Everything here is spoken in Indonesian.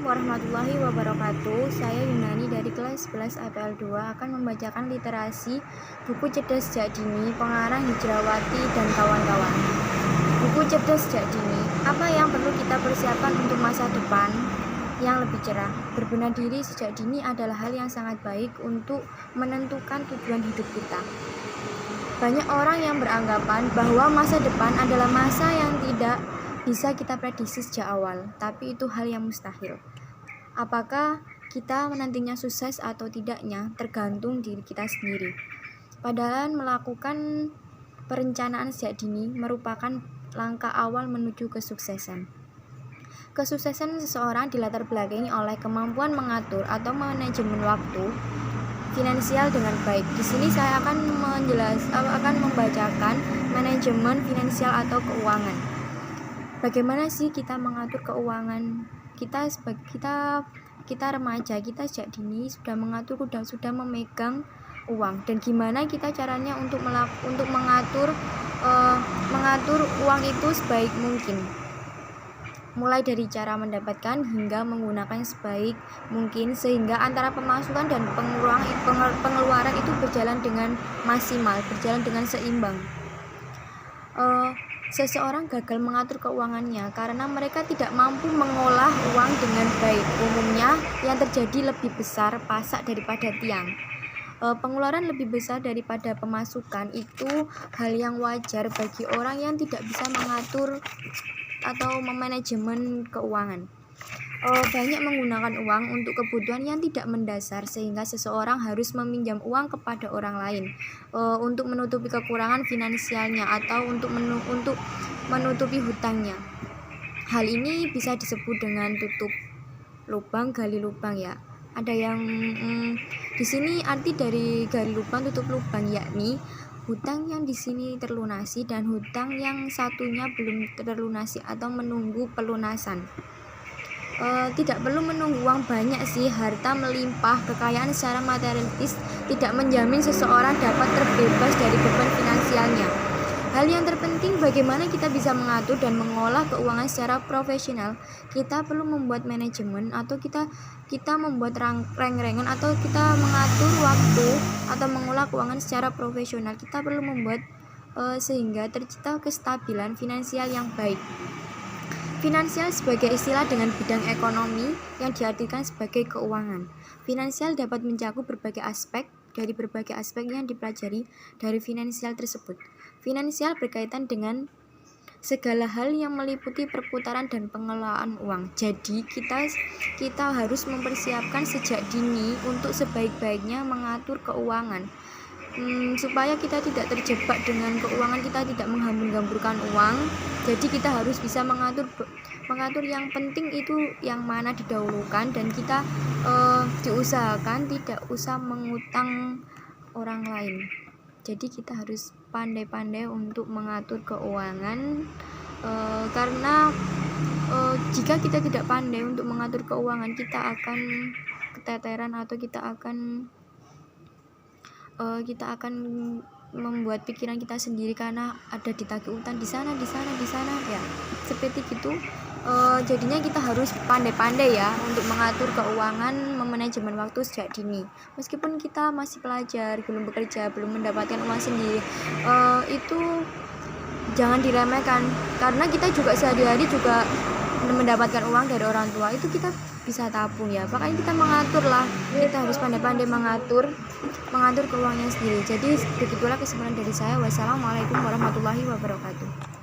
Assalamualaikum warahmatullahi wabarakatuh. Saya Yunani dari kelas 11 APL 2 akan membacakan literasi buku Cerdas Sejak Dini pengarang Hijrawati dan kawan-kawan. Buku Cerdas Sejak Dini, apa yang perlu kita persiapkan untuk masa depan yang lebih cerah? Berbenah diri sejak dini adalah hal yang sangat baik untuk menentukan tujuan hidup kita. Banyak orang yang beranggapan bahwa masa depan adalah masa yang tidak bisa kita prediksi sejak awal, tapi itu hal yang mustahil. Apakah kita menantinya sukses atau tidaknya tergantung diri kita sendiri. Padahal melakukan perencanaan sejak dini merupakan langkah awal menuju kesuksesan. Kesuksesan seseorang dilatar belakangi oleh kemampuan mengatur atau manajemen waktu finansial dengan baik. Di sini saya akan membacakan manajemen finansial atau keuangan. Bagaimana sih kita mengatur keuangan kita remaja, kita sejak dini sudah mengatur, sudah memegang uang, dan gimana kita caranya untuk mengatur uang itu sebaik mungkin, mulai dari cara mendapatkan hingga menggunakan sebaik mungkin sehingga antara pemasukan dan pengeluaran itu berjalan dengan maksimal, berjalan dengan seimbang. Seseorang gagal mengatur keuangannya karena mereka tidak mampu mengolah uang dengan baik. Umumnya yang terjadi lebih besar pasak daripada tiang. Pengeluaran lebih besar daripada pemasukan itu hal yang wajar bagi orang yang tidak bisa mengatur atau memanajemen keuangan. Banyak menggunakan uang untuk kebutuhan yang tidak mendasar sehingga seseorang harus meminjam uang kepada orang lain untuk menutupi kekurangan finansialnya atau untuk menutupi hutangnya. Hal ini bisa disebut dengan tutup lubang gali lubang ya. Ada yang di sini arti dari gali lubang tutup lubang, yakni hutang yang di sini terlunasi dan hutang yang satunya belum terlunasi atau menunggu pelunasan. Tidak perlu menunggu uang banyak sih, harta melimpah, kekayaan secara materialistis tidak menjamin seseorang dapat terbebas dari beban finansialnya. Hal yang terpenting bagaimana kita bisa mengatur dan mengolah keuangan secara profesional. Kita perlu membuat manajemen atau kita membuat reng-rengan atau kita mengatur waktu atau mengolah keuangan secara profesional. Kita perlu membuat sehingga tercipta kestabilan finansial yang baik. Finansial sebagai istilah dengan bidang ekonomi yang diartikan sebagai keuangan. Finansial dapat mencakup berbagai aspek yang dipelajari dari finansial tersebut. Finansial berkaitan dengan segala hal yang meliputi perputaran dan pengelolaan uang. Jadi kita harus mempersiapkan sejak dini untuk sebaik-baiknya mengatur keuangan. Supaya kita tidak terjebak dengan keuangan, kita tidak menghambur-hamburkan uang. Jadi kita harus bisa mengatur yang penting itu yang mana didahulukan, dan kita diusahakan tidak usah mengutang orang lain. Jadi kita harus pandai-pandai untuk mengatur keuangan, karena jika kita tidak pandai untuk mengatur keuangan, kita akan keteteran atau kita akan membuat pikiran kita sendiri karena ada ditagih utang di sana ya, seperti gitu. Jadinya kita harus pandai-pandai ya untuk mengatur keuangan, memanajemen waktu sejak dini. Meskipun kita masih pelajar, belum bekerja, belum mendapatkan uang sendiri, itu jangan diremehkan, karena kita juga sehari-hari juga mendapatkan uang dari orang tua, itu kita bisa tabung ya. Makanya kita kita harus pandai-pandai mengatur keuangannya sendiri. Jadi begitulah kesimpulan dari saya. Wassalamualaikum warahmatullahi wabarakatuh.